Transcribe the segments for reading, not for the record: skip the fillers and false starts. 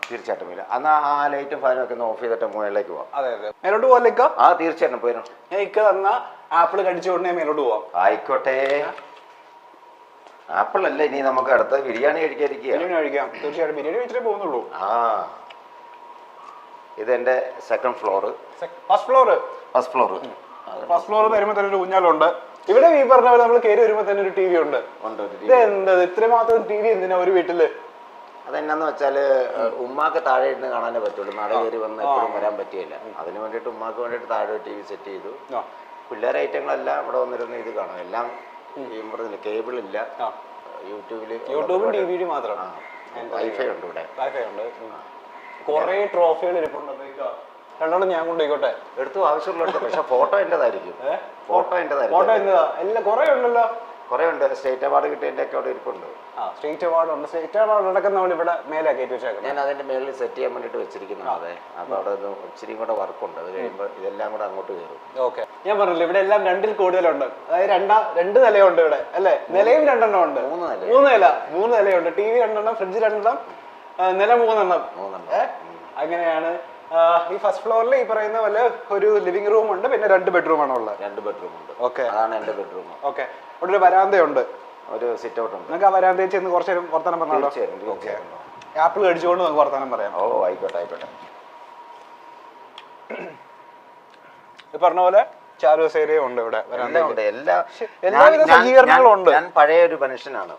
തീർച്ചയായിട്ടും വരും. എന്നാൽ ആ ലൈറ്റും ഫാനും ഒക്കെ ഒന്ന് ഓഫ് ചെയ്തിട്ട് മുകളിലേക്ക് പോവാം. അതെ അതെ, മേലോട്ട് പോകാനിക്ക? ആ തീർച്ചയായിട്ടും പോയിരുന്നു. ഞാൻ ഇക്ക തന്ന ആപ്പിൾ കടിച്ചുകൊണ്ട് മേലോട്ട് പോവാം. ആയിക്കോട്ടെ. ആപ്പിൾ അല്ല, ഇനി നമുക്ക് അടുത്ത ബിരിയാണി കഴിക്കാതിരിക്കുക. ബിരിയാണി കഴിക്കാം, തീർച്ചയായിട്ടും ബിരിയാണി കഴിച്ചിട്ടേ പോകുന്നുള്ളൂ. ആ ഇതെന്റെ സെക്കൻഡ് ഫ്ലോറ്. ഫസ്റ്റ് ഫ്ലോർ വരുമ്പോൾ തന്നെ ഒരു ഊഞ്ഞാലുണ്ട്. ഇവിടെ ഈ പറഞ്ഞ പോലെ നമ്മൾ കയറി വരുമ്പോൾ തന്നെ ഒരു ടി വി ഉണ്ട്. ഇതെന്താ ഇത്രമാത്രം ടി വി എന്തിനാ ഒരു വീട്ടില്? അതെന്നാന്ന് വെച്ചാല് ഉമ്മാക്ക് താഴെ ഇരുന്ന് കാണാനേ പറ്റുള്ളൂ. നട കയറി വന്ന് എപ്പോഴും വരാൻ പറ്റിയില്ല. അതിന് വേണ്ടിയിട്ട് ഉമ്മാക്ക് വേണ്ടിയിട്ട് താഴെ ടി വി സെറ്റ് ചെയ്തു. പിള്ളേരെ ഐറ്റങ്ങളെല്ലാം ഇവിടെ വന്നിരുന്ന് ഇത് കാണും. എല്ലാം ഈ പറഞ്ഞില്ല, കേബിൾ ഇല്ല, യൂട്യൂബും ടി വി മാത്രം. വൈഫൈ ഉണ്ട് ഇവിടെ. വൈഫൈ ഉണ്ട്. കുറെ ട്രോഫികൾ ഇരിപ്പുണ്ട്. രണ്ടെണ്ണം ഞാൻ കൊണ്ടുപോയിക്കോട്ടെ. എടുത്തു, ആവശ്യമുള്ള. പക്ഷെ ഫോട്ടോ എന്റേതായിരിക്കും. ഫോട്ടോ എല്ലാം കുറെ ഉണ്ടല്ലോ. കുറെ ഉണ്ട്. സ്റ്റേറ്റ് അവാർഡ് കിട്ടിയതിന്റെ ഒക്കെ അവിടെ ഇരിപ്പുണ്ട്. സ്റ്റേറ്റ് അവാർഡ് ഉണ്ട്. സ്റ്റേറ്റ് അവാർഡ് അടക്കം നമ്മൾ ഇവിടെ മേലെ കയറ്റി വെച്ചേക്കുന്നത്. ഞാൻ അതിന്റെ മേളിൽ സെറ്റ് ചെയ്യാൻ വേണ്ടിട്ട് വെച്ചിരിക്കുന്നത്. അതെ, അപ്പൊ അവിടെ ഇച്ചിരി കൂടെ വർക്കുണ്ട്. അത് കഴിയുമ്പോൾ ഇതെല്ലാം കൂടെ അങ്ങോട്ട് കയറും. ഓക്കെ, ഞാൻ പറഞ്ഞില്ല ഇവിടെ എല്ലാം രണ്ടിൽ കൂടുതലുണ്ട്. അതായത് രണ്ട് നിലയുണ്ട് ഇവിടെ അല്ലേ? നിലയും രണ്ടെണ്ണം ഉണ്ട്. മൂന്ന് നിലയുണ്ട്. ടി വി രണ്ടെണ്ണം, ഫ്രിഡ്ജ് രണ്ടെണ്ണം, നില മൂന്നെണ്ണം. അങ്ങനെയാണ്. ഈ ഫസ്റ്റ് ഫ്ലോറിൽ ഈ പറയുന്ന പോലെ ഒരു ലിവിംഗ് റൂം ഉണ്ട്, പിന്നെ 2 ബെഡ്റൂം ആണ് ഉള്ളത്. 2 ബെഡ്റൂം ഉണ്ട്. ഓക്കെ, അതാണ് എന്റെ ബെഡ്റൂം. ഓക്കെ, അവിടെ ഒരു വരാന്തയുണ്ട്, ഒരു സിറ്റ് ഔട്ട് ഉണ്ട്. നിങ്ങൾക്ക് ആ വരാന്തയിൽ ചെന്ന് കുറച്ച് നേരം വർത്തമാനം പറഞ്ഞാലോ? ആപ്പിൾ കഴിച്ചുകൊണ്ട് നമുക്ക് വർത്തമാനം പറയാം. ഓ ആയിക്കോട്ടെ. ഈ പറഞ്ഞ പോലെ ചാരൂസ് ഏരിയ ഉണ്ട് ഇവിടെ. എല്ലാവിധ സജ്ജീകരണങ്ങളും ഉണ്ട്. ഞാൻ പഴയ ഒരു മനുഷ്യനാണ്.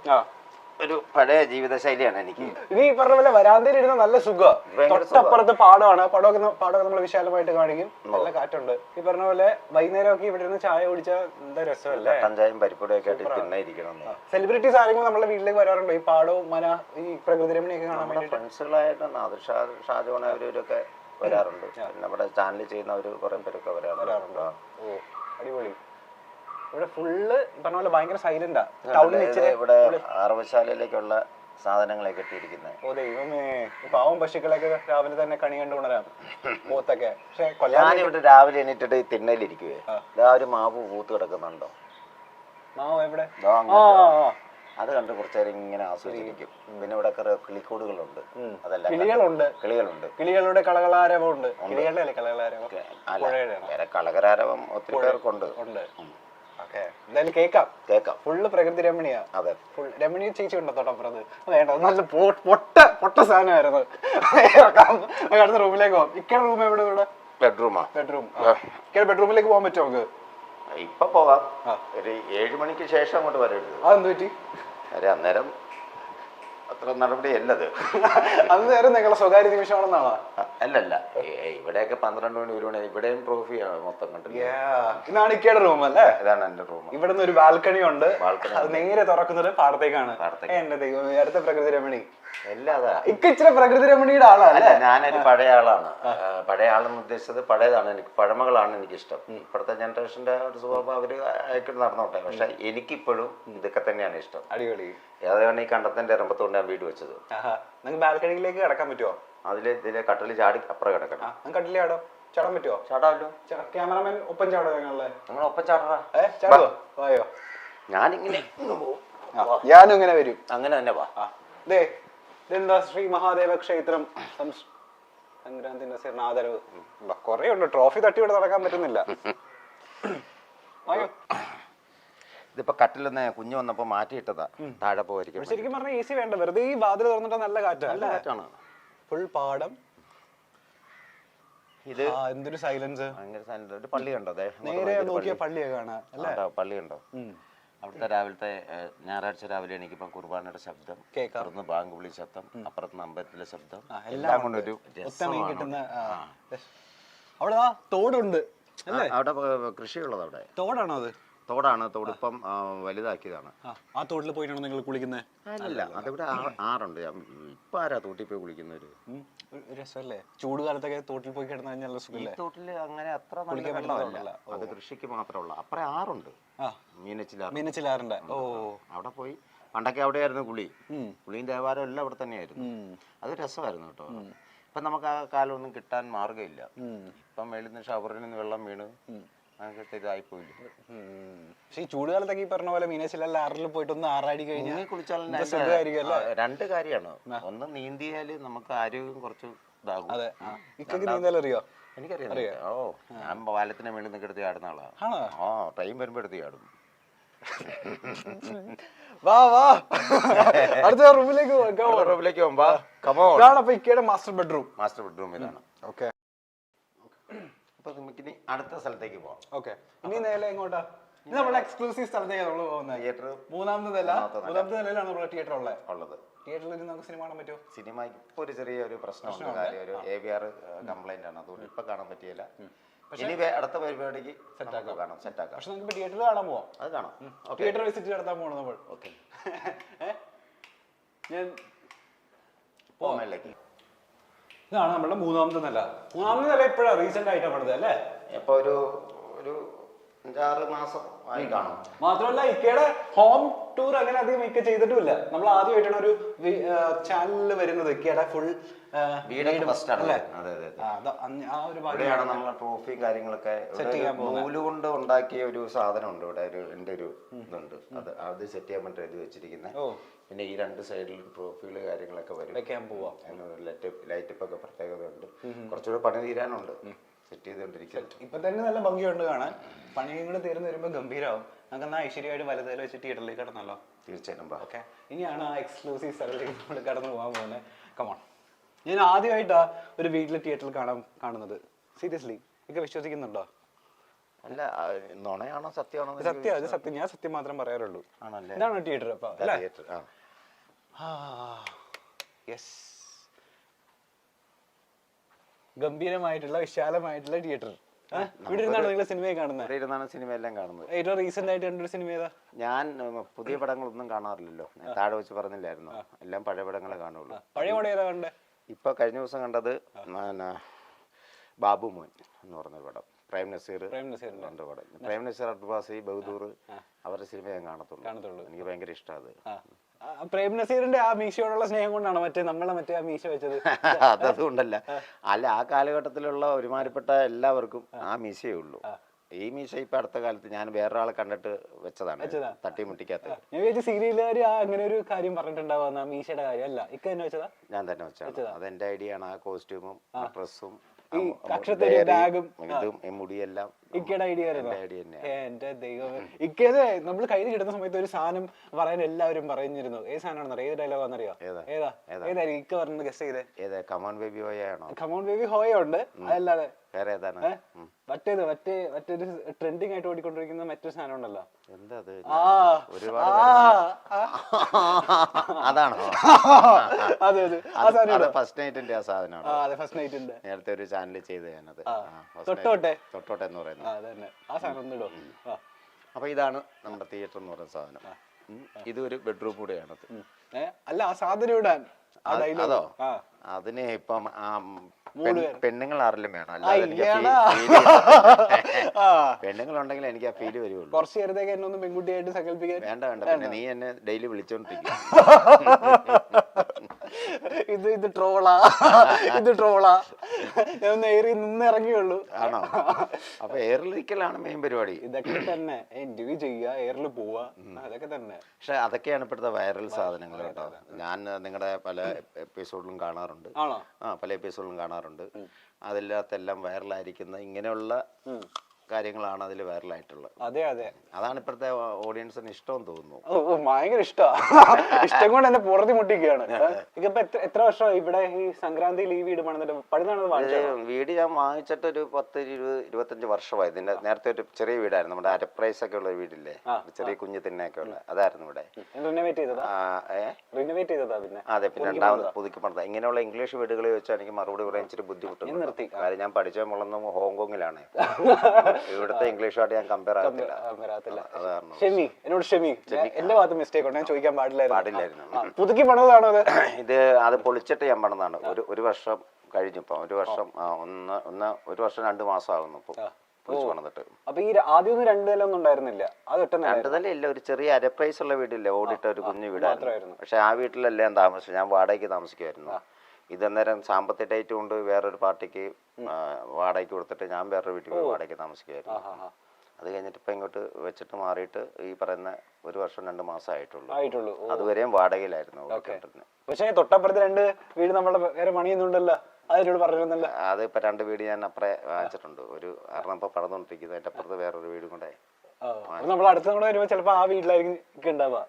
ഒരു പഴയ ജീവിതശൈലിയാണ് എനിക്ക്. ഇനി ഈ പറഞ്ഞ പോലെ വരാന്തയിൽ ഇരുന്ന നല്ല സുഖം. തൊട്ടപ്പുറത്ത് പാടമാണ്. പാടമൊക്കെ നമ്മൾ വിശാലമായിട്ട് കാണിക്കും. നല്ല കാറ്റുണ്ട്. ഈ പറഞ്ഞ പോലെ വൈകുന്നേരം ഒക്കെ ഇവിടെ ഇരുന്ന് ചായ കുടിച്ചാൽ എന്താ രസമല്ലേ? കഞ്ചായും പരിപ്പൊടിയൊക്കെ ആയിട്ട് തിന്നായിരിക്കണം. സെലിബ്രിറ്റീസ് ആരെങ്കിലും നമ്മുടെ വീട്ടിലേക്ക് വരാറുണ്ടോ? ഈ പാടവും മന, ഈ പ്രകൃതി രമണിയൊക്കെ കാണാൻ വേണ്ടി? ഫ്രണ്ട്സുകളായിട്ട് നാദിർ ഷാജോൺ അവരൊക്കെ വരാറുണ്ട്. നമ്മുടെ ചാനലിൽ ചെയ്യുന്നവർ കുറെ പേരൊക്കെ വരാറുണ്ട്. ഓ അടിപൊളി. ഇവിടെ ഫുള്ള് പറഞ്ഞ പോലെ ഭയങ്കര സൈലന്റാ. ഇവിടെ അറവശാലയിലേക്കുള്ള സാധനങ്ങളൊക്കെ ഇട്ടിരിക്കുന്നത്. ഓ ദൈവമേ, പാവം പശുക്കളൊക്കെ രാവിലെ തന്നെ കണി കണ്ടുകൊണ്ടരാം. പോത്തൊക്കെ. പക്ഷെ ഞാനിവിടെ രാവിലെ എണീറ്റിട്ട് തിണ്ണയിലിരിക്കുവേ. ഒരു മാവ് പൂത്ത് കിടക്കുന്നുണ്ടോ? മാവ് എവിടെ? അത് കണ്ട് കുറച്ചേരം ഇങ്ങനെ ആസ്വദിച്ചിരിക്കും. പിന്നെ ഇവിടെ കിളിക്കൂടുകളുണ്ട്. അതെല്ലാം കിളികളുടെ കളകളാരവമുണ്ട്. കളകരാരവം ഒത്തിരി പേർക്കുണ്ട്. എന്തായാലും കേക്കാം. ഫുള്ള് പ്രകൃതി രമണിയാ. അതെ, ഫുൾ രമണി ചേച്ചി ഉണ്ടോ തൊട്ടപ്പുറത്ത്? വേണ്ട, നല്ല പൊട്ട സാധനമായിരുന്നു. അടുത്ത റൂമിലേക്ക് പോവാം. ഇക്കയുടെ റൂം എവിടെ? ഇവിടെ ബെഡ്റൂം. ഇക്കയുടെ ബെഡ്റൂമിലേക്ക് പോകാൻ പറ്റുമോ നമുക്ക്? ഇപ്പൊ പോവാം. ഒരു 7 മണിക്ക് ശേഷം അങ്ങോട്ട് വരരുത്. അതെന്ത് പറ്റി? അന്നേരം അത്ര നടപടിയല്ലത്. അന്നേരം നിങ്ങളെ സ്വകാര്യ നിമിഷമാണെന്നാണോ? അല്ലല്ല, ഇവിടെയൊക്കെ 12 മണി 1 മണി. ഇവിടെയും ട്രോഫിയാണ് മൊത്തം കണ്ടില്ല. ഇതാണ് ഇക്കയുടെ റൂം അല്ലേ? ഇതാണ് എന്റെ റൂം. ഇവിടെ നിന്ന് ഒരു ബാൽക്കണി ഉണ്ട്. അത് നേരെ തുറക്കുന്നത് പാടത്തേക്കാണ്. എന്റെ ദൈവം, അടുത്ത പ്രകൃതി രമണി. ഇച്ചിരി പ്രകൃതി രമണിയുടെ ആളാണ്. ഞാനൊരു പഴയ ആളാണ്. പഴയ ആളെന്ന് ഉദ്ദേശിച്ചത് പഴയതാണ്. എനിക്ക് പഴമകളാണ് എനിക്കിഷ്ടം. ഇപ്പോഴത്തെ ജനറേഷന്റെ ഒരു സ്വഭാവം അവര് ആയിട്ട് നടന്നോട്ടെ. പക്ഷെ എനിക്കിപ്പോഴും ഇതൊക്കെ തന്നെയാണ് ഇഷ്ടം. അടിപൊളി. അതാണ് ഈ കണ്ടത്തിന്റെ ഇറമ്പത്തോണ്ട് ഞാൻ വീട് വെച്ചത്. നിങ്ങൾക്ക് ബാൽക്കണിയിലേക്ക് കിടക്കാൻ പറ്റുമോ? ഇതിലെ കട്ടില് ചാടി അപ്പുറം കിടക്കണം. കട്ടിലേ ചാടോ? ചാടാൻ പറ്റുമോ? ചാടാമല്ലോ. ക്യാമറമാൻ ഒപ്പം ചാടോ? നിങ്ങൾ ഒപ്പം ചാടാ. ചാടുവോ? വായോ. ഞാനിങ്ങനെ ഞാനും ഇങ്ങനെ വരും. അങ്ങനെ തന്നെ വാ. ഇതെന്താ? ശ്രീ മഹാദേവ ക്ഷേത്രം സംക്രാന്തി നസീറിന് ആദരവ്. കൊറേ ഉണ്ട്. ട്രോഫി തട്ടി ഇവിടെ നടക്കാൻ പറ്റുന്നില്ല. ഇതിപ്പോ കട്ടിലൊന്ന് കുഞ്ഞു വന്നപ്പോ മാറ്റിയിട്ടതാ. താഴെ പോയിരിക്കും. ശരിക്കും പറഞ്ഞാൽ ഈസി വേണ്ട. വെറുതെ ഈ വാതിൽ തുറന്നിട്ട് നല്ല കാറ്റാണ്. ഫുൾ പാടം. ഇത് എന്തൊരു സൈലൻസ്. ഭയങ്കര സൈലൻസ്. ഒരു പള്ളി ഉണ്ടോ? നേരെ നോക്കിയ പള്ളിയൊക്കെ കാണാം. പള്ളി ഉണ്ടോ? അവിടുത്തെ രാവിലത്തെ ഞായറാഴ്ച രാവിലെ എനിക്കിപ്പം കുർബാനയുടെ ശബ്ദം, അപ്പുറത്ത് ബാങ്ക് വിളി ശബ്ദം, അപ്പുറത്ത് അമ്പലത്തിലെ ശബ്ദം, എല്ലാം കൊണ്ടൊരു കിട്ടുന്ന. അവിടെ തോടുണ്ട്. അവിടെ കൃഷിയുള്ളത്. അവിടെ തോടാണോ? അത് തോടാണ്. തോടിപ്പം വലുതാക്കിയതാണ്. ആ തോട്ടിൽ പോയിട്ടാണോ നിങ്ങൾ കുളിക്കുന്നത്? അല്ല, അതിവിടെ ആറുണ്ട്. ഇപ്പൊ ആരാ തോട്ടിൽ പോയി കുളിക്കുന്നവര്? രസമല്ലേ? ചൂട് കാലത്തൊക്കെ തോട്ടിൽ പോയി കിടന്നു കഴിഞ്ഞാൽ സുഖല്ലേ? തോട്ടില് അങ്ങനെ അത്ര വെള്ളമല്ല. അത് കൃഷിക്ക് മാത്രമുള്ള. അപ്പുറം ആറുണ്ട്. മീനച്ചിലാറുണ്ട്. ഓ, അവിടെ പോയി പണ്ടൊക്കെ അവിടെയായിരുന്നു കുളി. കുളിയും ദേവാലയം എല്ലാം അവിടെ തന്നെയായിരുന്നു. അത് രസമായിരുന്നു കേട്ടോ. ഇപ്പൊ നമുക്ക് ആ കാലമൊന്നും കിട്ടാൻ മാർഗമില്ല. ഇപ്പം മേളിൽ നിന്ന് ഷവറിൽ നിന്ന് വെള്ളം വീണ് അങ്ങനത്തെ ഇതായി പോയില്ല. പക്ഷെ ഈ ചൂടുകാലത്തൊക്കെ ഈ പറഞ്ഞ പോലെ മീനച്ചിലെല്ലാം ആറിൽ പോയിട്ട് ഒന്ന് ആറാടി കഴിഞ്ഞാൽ കുളിച്ചാൽ രണ്ട് കാര്യമാണ്. ഒന്ന് നീന്തിയാൽ നമുക്ക് ആരോഗ്യം കുറച്ച് ഇതാകും. അതെ, നീന്തൽ അറിയോ? എനിക്കറിയാം. ഓ, ഞാൻ പാലത്തിന് മേളിൽ നിന്നൊക്കെ എടുത്ത് ചാടുന്ന ആളാണ്. ടൈം വരുമ്പോ എടുത്ത് ചാടും. വാ വാ, അടുത്ത റൂമിലേക്ക് പോകുമ്പോ മാസ്റ്റർ ബെഡ്റൂം ഇതാണ്. ഓക്കെ, അപ്പൊ നമുക്ക് ഇനി അടുത്ത സ്ഥലത്തേക്ക് പോവാം. ഓക്കെ, ഇനി നേരെ എങ്ങോട്ടാ? ഇത് നമ്മുടെ എക്സ്ക്ലൂസീവ് സ്ഥലത്തേക്ക് നമ്മൾ പോകുന്നത്. തിയേറ്റർ മൂന്നാമത്തെ നിലയിലാണ് നമ്മുടെ തിയേറ്റർ ഉള്ളത്. തിയേറ്ററിൽ നമുക്ക് സിനിമ കാണാൻ പറ്റുമോ? സിനിമയ്ക്ക് ഇപ്പൊ ഒരു ചെറിയ ഒരു പ്രശ്നമുണ്ട്. കാര്യം ഒരു AVR കംപ്ലൈന്റ് ആണ്, അതുകൊണ്ട് ഇപ്പൊ കാണാൻ പറ്റിയില്ല. ഇനി അടുത്ത പരിപാടിക്ക് സെറ്റാക്കാം. പക്ഷെ നമുക്ക് തിയേറ്ററിൽ കാണാൻ പോവാം. അത് കാണാം. തിയേറ്റർ വിസിറ്റ് നടത്താൻ പോകണം നമ്മൾ. ഓക്കെ, ഞാൻ പോകാനിലേക്ക്. ഇതാണ് നമ്മുടെ മൂന്നാമത്തെ നില. ഇപ്പോഴാണ് റീസെന്റ് ആയിട്ടാണ് പണിത് അല്ലേ? ഇപ്പൊ ഒരു 5-6 മാസം ആയി കാണും. മാത്രമല്ല ഇക്കയുടെ ഹോം ടൂർ അങ്ങനെ അധികം ഇക്ക ചെയ്തിട്ടുമില്ല. നമ്മൾ ആദ്യമായിട്ടാണ് ഒരു ചാനലിൽ വരുന്നത്. ഇക്കയുടെ ഫുൾ ഇവിടെയാണ് നമ്മളെ ട്രോഫിയും കാര്യങ്ങളൊക്കെ. നൂല് കൊണ്ട് ഉണ്ടാക്കിയ ഒരു സാധനമുണ്ട് ഇവിടെ. എന്റെ ഒരു ഇതുണ്ട്, അത് സെറ്റ് ചെയ്യാൻ വേണ്ടി എഴുതി വെച്ചിരിക്കുന്നത്. പിന്നെ ഈ 2 സൈഡിൽ ട്രോഫികള് കാര്യങ്ങളൊക്കെ വരും. ലൈറ്റപ്പ് ഒക്കെ പ്രത്യേകത ഉണ്ട്. കുറച്ചുകൂടെ പണി തീരാനുണ്ട്. സെറ്റ് ചെയ്തോണ്ടിരിക്കുന്നത്. ഇപ്പൊ തന്നെ നല്ല ഭംഗിയുണ്ട് കാണാൻ. പണിയും കൂടെ തീർന്നു വരുമ്പോ ഗംഭീരമാവും. നമുക്ക് എന്നാ ഐശ്വര്യമായിട്ട് വലതേല വെച്ച് തിയേറ്ററിലേക്ക് കടന്നല്ലോ. തീർച്ചയായിട്ടും. ഓക്കെ, ഇനിയാണ് ആ എക്സ്ക്ലൂസീവ് സ്ഥലത്തേക്ക് നമ്മൾ കടന്നു പോകാൻ പോകുന്നത്. കമോൺ, ഞാൻ ആദ്യമായിട്ടാ ഒരു വീട്ടിലെ തിയേറ്ററിൽ കാണുന്നത്. സീരിയസ്ലി ഒക്കെ വിശ്വസിക്കുന്നുണ്ടോ? അല്ല, നുണയാണോ സത്യമാണോ? സത്യം. ഞാൻ സത്യം മാത്രം പറയാറുള്ളൂ. ആണല്ലേ? ഇതാണ് തിയേറ്റർ. അപ്പൊ യെസ്, ഗംഭീരമായിട്ടുള്ള വിശാലമായിട്ടുള്ള തിയേറ്റർ. ഇവിടെ ഇരുന്നാണ് നിങ്ങൾ സിനിമയെ കാണുന്നത്? സിനിമ എല്ലാം കാണുന്നത്. ഏറ്റവും റീസെന്റ് ആയിട്ട് കണ്ടൊരു സിനിമ ഏതാ? ഞാൻ പുതിയ പടങ്ങളൊന്നും കാണാറില്ലല്ലോ. ഞാൻ താഴെ വെച്ച് പറഞ്ഞില്ലായിരുന്നു, എല്ലാം പഴയ പടങ്ങളെ കാണുള്ളൂ. പഴയ പടം ഏതാ കണ്ടേ? ഇപ്പൊ കഴിഞ്ഞ ദിവസം കണ്ടത് ബാബു മോൻ എന്ന് പറഞ്ഞൊരു പടം. പ്രേം നസീർ പടം. പ്രേം നസീർ, അബ്ബാസി, ബഹദൂർ അവരുടെ സിനിമ ഞാൻ കാണത്തുള്ളൂ. എനിക്ക് ഭയങ്കര ഇഷ്ടമാണ്. പ്രേം നസീറിന്റെ ആ മീശയോടുള്ള സ്നേഹം കൊണ്ടാണ് മറ്റേ ആ മീശ വെച്ചത്? അതുകൊണ്ടല്ല. അല്ല, ആ കാലഘട്ടത്തിലുള്ള ഒരുമാതിരിപ്പെട്ട എല്ലാവർക്കും ആ മീശയേ ഉള്ളൂ. ഈ മീശ ഇപ്പൊ അടുത്ത കാലത്ത് ഞാൻ വേറൊരാളെ കണ്ടിട്ട് വെച്ചതാണ്, തട്ടിമുട്ടിക്കാത്ത. ഞാൻ വിചാരിച്ചു സീരിയലുകാർ അങ്ങനെ ഒരു കാര്യം പറഞ്ഞിട്ടുണ്ടാവുന്ന മീശയുടെ കാര്യം. അല്ല, ഇക്ക തന്നെ വെച്ചതാ? ഞാൻ തന്നെ വെച്ചതാണ്. അതെന്റെ ഐഡിയ ആണ്. ആ കോസ്റ്റ്യൂമും ഡ്രസ്സും ഇതും മുടിയെല്ലാം ഇക്കയുടെ ഐഡിയ. എന്റെ ദൈവമേ, ഇക്കത് നമ്മൾ കയ്യിൽ കിട്ടുന്ന സമയത്ത് ഒരു സാധനം പറയാൻ എല്ലാവരും പറഞ്ഞിരുന്നു. ഏത് സാധനമാണെന്നറിയോ? ഏത് ഡയലോഗാണെന്നറിയോ? ഏതായിരിക്കും ഇക്ക പറഞ്ഞത്? ഗസ് ചെയ്തേ. കമോൺ ബേബി ഹോയ ആണോ? കമോൺ ബേബി ഹോയ ഉണ്ട്. അതല്ലാതെ വേറെ ഏതാണ്? മറ്റൊരു ട്രെൻഡിങ് ആയിട്ട് ഓടിക്കൊണ്ടിരിക്കുന്ന മറ്റൊരു സാധനം ഉണ്ടല്ലോ. എന്താ? അതാണോ? ഫസ്റ്റ് നൈറ്റിന്റെ ആ സാധനമാണ്. ഫസ്റ്റ് നൈറ്റിന്റെ നേരത്തെ ഒരു ചാനൽ ചെയ്ത് ഞാനത്. തൊട്ടോട്ടെ എന്ന് പറയുന്നത്. അപ്പൊ ഇതാണ് നമ്മുടെ തിയേറ്റർ എന്ന് പറയുന്ന സാധനം. ഇതൊരു ബെഡ്റൂം കൂടെയാണത്. അല്ല, ആ സാധനം ഇടാൻ അതോ? അതിന് ഇപ്പം പെണ്ണുങ്ങൾ ആരെങ്കിലും വേണം, പെണ്ണുങ്ങളുണ്ടെങ്കിൽ എനിക്ക് ആ ഫീല് വരുള്ളൂ. കുറച്ച് നേരത്തേക്ക് എന്നെ ഒന്ന് പെൺകുട്ടിയായിട്ട് സങ്കല്പിക്കാൻ. വേണ്ട, പിന്നെ നീ എന്നെ ഡെയിലി വിളിച്ചോണ്ടിരിക്കും. ഇത് ട്രോളാ. ഞാൻ എയറിൽ നിന്ന് ഇറങ്ങിയുള്ളൂ. ആണോ? അപ്പൊ എയറിലിരിക്കലാണ് മെയിൻ പരിപാടി. ഇതൊക്കെ തന്നെ ഇന്റർവ്യൂ ചെയ്യുക, എയറിൽ പോവുക, അതൊക്കെ തന്നെ. പക്ഷെ അതൊക്കെയാണ് ഇപ്പോഴത്തെ വൈറൽ സാധനങ്ങൾ കേട്ടോ. ഞാൻ നിങ്ങളുടെ പല എപ്പിസോഡിലും കാണാറുണ്ട്. പല എപ്പിസോഡിലും കാണാറുണ്ട്. അതില്ലാത്തെല്ലാം വൈറലായിരിക്കുന്ന ഇങ്ങനെയുള്ള കാര്യങ്ങളാണ് അതിൽ വൈറലായിട്ടുള്ളത്. അതെ, അതാണ് ഇപ്പോഴത്തെ ഓഡിയൻസിന് ഇഷ്ടം തോന്നുന്നു. ഭയങ്കര ഇഷ്ടം കൊണ്ട് എന്നെ പുറത്തി മുട്ടിക്കുകയാണ്. ഇതിപ്പോ എത്ര വർഷം ഇവിടെ ഈ സംക്രാന്തി ലീവ് വീട് ഞാൻ വാങ്ങിച്ചിട്ട് ഒരു 10-25 വർഷമായി. ഇതിന്റെ നേരത്തെ ഒരു ചെറിയ വീടായിരുന്നു, നമ്മുടെ അരപ്രൈസ് ഒക്കെ ഉള്ള വീടില്ലേ, ചെറിയ കുഞ്ഞു തിന്നൊക്കെ ഉള്ള, അതായിരുന്നു ഇവിടെ. അതെ, പിന്നെ രണ്ടാമത് പുതുക്കി പണിത. ഇങ്ങനെയുള്ള ഇംഗ്ലീഷ് വീടുകളിൽ വെച്ചാൽ എനിക്ക് മറുപടി പറയാൻ ഇച്ചിരി ബുദ്ധിമുട്ടുണ്ട്. കാര്യം ഞാൻ പഠിച്ച മുളന്ന് ഹോങ്കോങ്ങിലാണ്. ഇവിടുത്തെ ഇംഗ്ലീഷുമായിട്ട് ഞാൻ കമ്പയർ ആകത്തില്ല. എന്റെ ഭാഗത്ത് മിസ്റ്റേക്ക് ഉണ്ട്, ഞാൻ ചോദിക്കാൻ പാടില്ലായിരുന്നു. പുതുക്കി പണിതാണോ അത് പൊളിച്ചിട്ട് ഞാൻ പണിതാണ്. ഒരു വർഷം കഴിഞ്ഞിപ്പോ, ഒരു വർഷം 2 മാസം ആകുന്നു ഇപ്പൊ പൊളിച്ചു പണിതിട്ട്. അപ്പൊ ഈ ആദ്യം 2 നില ഒന്നും ഉണ്ടായിരുന്നില്ല? അത് 2 നില ഇല്ല, ഒരു ചെറിയ അരപ്രൈസ് ഉള്ള വീടില്ലേ, ഓടിട്ട ഒരു കുഞ്ഞു വീടായിരുന്നു. പക്ഷെ ആ വീട്ടിലെല്ലാം താമസിച്ചു. ഞാൻ വാടകയ്ക്ക് താമസിക്കുമായിരുന്നു. ഇതന്നേരം സാമ്പത്തിക ടൈറ്റ് കൊണ്ട് വേറൊരു പാർട്ടിക്ക് വാടകയ്ക്ക് കൊടുത്തിട്ട് ഞാൻ വേറൊരു വീട്ടിൽ വാടകയ്ക്ക് താമസിക്കുമായിരുന്നു. അത് കഴിഞ്ഞിട്ട് ഇപ്പം ഇങ്ങോട്ട് വെച്ചിട്ട് മാറിയിട്ട് ഈ പറയുന്ന 1 വർഷം 2 മാസം ആയിട്ടുള്ളൂ. അതുവരെയും വാടകയിലായിരുന്നു ഓടിക്കൊണ്ടിരുന്നത്. പക്ഷേ തൊട്ടപ്പുറത്ത് 2 വീട് നമ്മളെ വേറെ പണിയുന്നുണ്ടല്ലോ, അതിനോട് പറഞ്ഞിരുന്നല്ല. അത് ഇപ്പം 2 വീട് ഞാൻ അപ്പുറേ വാങ്ങിച്ചിട്ടുണ്ട്. ഒരു കാരണം ഇപ്പം പടന്നുകൊണ്ടിരിക്കുന്നത്, അതിൻ്റെ അപ്പുറത്ത് വേറൊരു വീടും കൂടെ. നമ്മൾ അടുത്ത കൂടെ വരുമ്പോൾ ചിലപ്പോൾ ആ വീട്ടിലായിരിക്കും ഉണ്ടാവുക.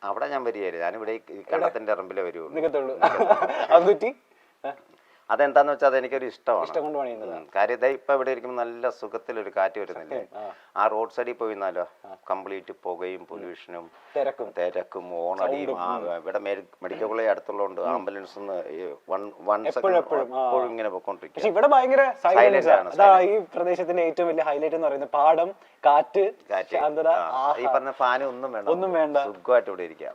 അവിടെ ഞാൻ വരികയായിരുന്നു. ഞാനിവിടെ ഈ കണ്ടത്തിന്റെ ഇറമ്പിലേ വരുള്ളൂ. നിൽക്കത്തുള്ളൂ. അത് പറ്റി അതെന്താന്ന് വെച്ചാൽ അതെനിക്കൊരു ഇഷ്ടമാണ്. ഇഷ്ടം കൊണ്ട് പണിയുന്നത്. കാര്യം ഇതാ ഇപ്പം ഇവിടെ ഇരിക്കുമ്പോൾ നല്ല സുഖത്തിലൊരു കാറ്റ് വരുന്നില്ലേ. ആ റോഡ് സൈഡിൽ പോയിന്നാലോ കംപ്ലീറ്റ് പുകയും പൊല്യൂഷനും തിരക്കും ഓണടിയും. ഇവിടെ മെഡിക്കൽ കോളേജ് അടുത്തുള്ളതുകൊണ്ട് ആംബുലൻസ് എപ്പോഴും ഇങ്ങനെ പോയിക്കൊണ്ടിരിക്കും. ഇവിടെ ഭയങ്കര സൈലന്റ് ആണ്. ഈ പ്രദേശത്തിന്റെ ഏറ്റവും വലിയ ഹൈലൈറ്റ് എന്ന് പറയുന്നത് പാടം, കാറ്റ്, ഈ പറഞ്ഞ ഫാനും ഒന്നും വേണ്ട, സുഖമായിട്ട് ഇവിടെ ഇരിക്കാം.